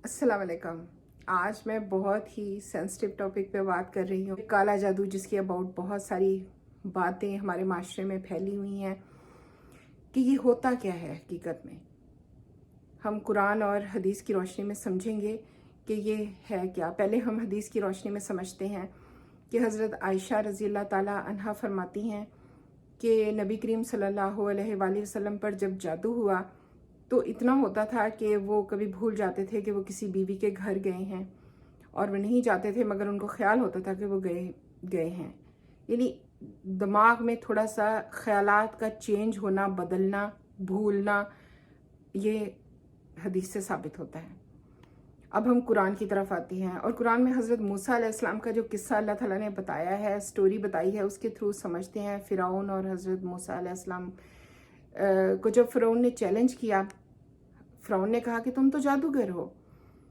अस्सलाम वालेकुम। आज मैं बहुत ही सेंसिटिव टॉपिक पे बात कर रही हूँ। काला जादू, जिसकी अबाउट बहुत सारी बातें हमारे माशरे में फैली हुई हैं कि ये होता क्या है हकीकत में। हम कुरान और हदीस की रोशनी में समझेंगे कि ये है क्या। पहले हम हदीस की रोशनी में समझते हैं कि हज़रत आयशा रज़ी अल्लाह ताला अन्हा फरमाती हैं कि नबी करीम सल्लल्लाहु अलैहि वसल्लम पर जब जादू हुआ तो इतना होता था कि वो कभी भूल जाते थे कि वो किसी बीवी के घर गए हैं, और वो नहीं जाते थे मगर उनको ख्याल होता था कि वो गए गए हैं। यानी दिमाग में थोड़ा सा ख्यालात का चेंज होना, बदलना, भूलना, ये हदीस से साबित होता है। अब हम कुरान की तरफ आते हैं, और कुरान में हज़रत मूसा अलैहिस्सलाम का जो किस्सा अल्लाह ताला ने बताया है, स्टोरी बताई है, उसके थ्रू समझते हैं फ़िरौन और हज़रत मूसा अलैहिस्सलाम को जब फ़िरौन ने चैलेंज किया, फ़िरौन ने कहा कि तुम तो जादूगर हो।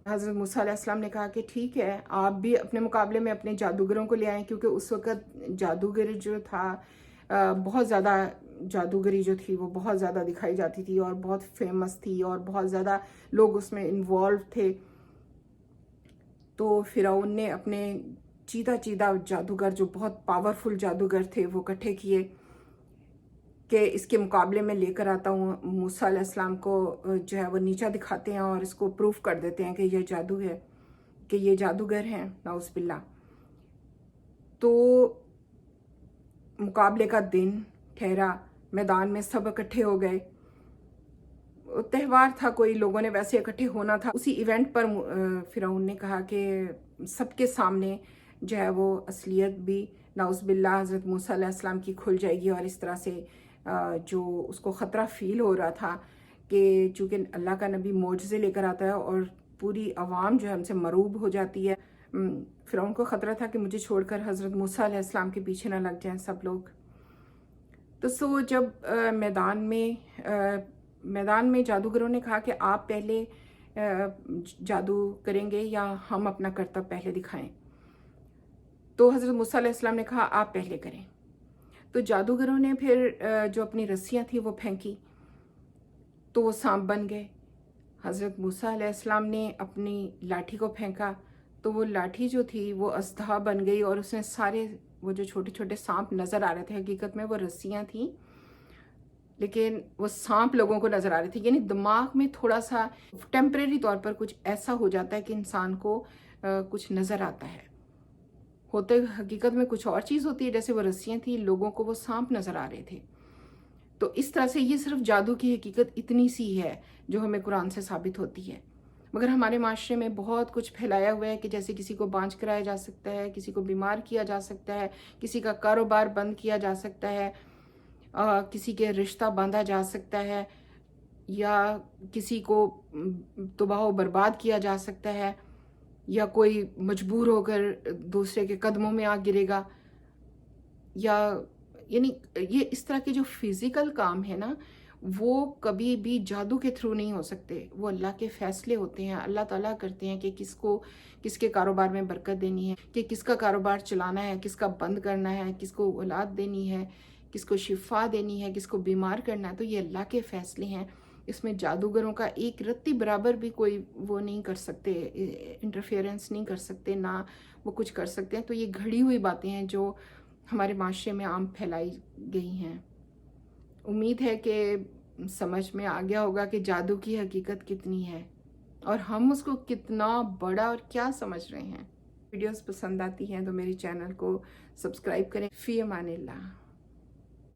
हज़रत मूसा अलैहिस्सलाम ने कहा कि ठीक है, आप भी अपने मुकाबले में अपने जादूगरों को ले आएँ, क्योंकि उस वक़्त जादूगर जो था बहुत ज़्यादा, जादूगरी जो थी वो बहुत ज़्यादा दिखाई जाती थी और बहुत फेमस थी और बहुत ज़्यादा लोग उसमें इन्वॉल्व थे। तो फ़िरौन ने अपने चीदा चीदा जादूगर, जो बहुत पावरफुल जादूगर थे, वो इकट्ठे किए कि इसके मुकाबले में लेकर आता हूँ। मूसा अलैहिस्सलाम को जो है वो नीचा दिखाते हैं और इसको प्रूफ कर देते हैं कि ये जादू है, कि ये जादूगर हैं, नाउज़ुबिल्लाह। तो मुकाबले का दिन ठहरा, मैदान में सब इकट्ठे हो गए। त्यौहार था, कोई लोगों ने वैसे इकट्ठे होना था। उसी इवेंट पर फ़िरौन ने कहा कि सबके सामने जो है वो असलियत भी नाउज़ुबिल्लाह हज़रत मूसा अलैहिस्सलाम की खुल जाएगी, और इस तरह से जो उसको ख़तरा फ़ील हो रहा था कि चूँकि अल्लाह का नबी मोजज़े लेकर आता है और पूरी आवाम जो है हमसे मरूब हो जाती है। फ़िरौन को ख़तरा था कि मुझे छोड़कर हज़रत मूसा अलैहिस्सलाम के पीछे ना लग जाएं सब लोग। तो जब मैदान में जादूगरों ने कहा कि आप पहले जादू करेंगे या हम अपना करतब पहले दिखाएं, तो हज़रत मूसा अलैहिस्सलाम ने कहा आप पहले करें। तो जादूगरों ने फिर जो अपनी रस्सियां थी वो फेंकी, तो वो सांप बन गए। हज़रत मूसा अलैहिस्सलाम ने अपनी लाठी को फेंका, तो वो लाठी जो थी वो अज़दा बन गई, और उसने सारे वो जो छोटे छोटे सांप नज़र आ रहे थे, हकीकत में वो रस्सियां थीं, लेकिन वो सांप लोगों को नज़र आ रहे थे। यानी दिमाग में थोड़ा सा टेम्परेरी तौर पर कुछ ऐसा हो जाता है कि इंसान को कुछ नज़र आता है, होते हकीकत में कुछ और चीज़ होती है। जैसे वो रस्सियाँ थी, लोगों को वो सांप नज़र आ रहे थे। तो इस तरह से ये सिर्फ जादू की हकीकत इतनी सी है जो हमें कुरान से साबित होती है। मगर हमारे माशरे में बहुत कुछ फैलाया हुआ है कि जैसे किसी को बांझ कराया जा सकता है, किसी को बीमार किया जा सकता है, किसी का कारोबार बंद किया जा सकता है, किसी के रिश्ता बांधा जा सकता है, या किसी को तबाह बर्बाद किया जा सकता है, या कोई मजबूर होकर दूसरे के कदमों में आ गिरेगा, या यानी ये इस तरह के जो फिज़िकल काम है ना, वो कभी भी जादू के थ्रू नहीं हो सकते। वो अल्लाह के फ़ैसले होते हैं। अल्लाह ताला करते हैं कि किसको किसके कारोबार में बरकत देनी है, कि किसका कारोबार चलाना है, किसका बंद करना है, किसको औलाद देनी है, किसको शिफा देनी है, किसको बीमार करना है। तो ये अल्लाह के फ़ैसले हैं। इसमें जादूगरों का एक रत्ती बराबर भी कोई वो नहीं कर सकते, इंटरफेरेंस नहीं कर सकते, ना वो कुछ कर सकते हैं। तो ये घड़ी हुई बातें हैं जो हमारे माशरे में आम फैलाई गई हैं। उम्मीद है कि समझ में आ गया होगा कि जादू की हकीकत कितनी है और हम उसको कितना बड़ा और क्या समझ रहे हैं। वीडियोस पसंद आती हैं तो मेरी चैनल को सब्सक्राइब करें। फ़ी अमानिल्लाह।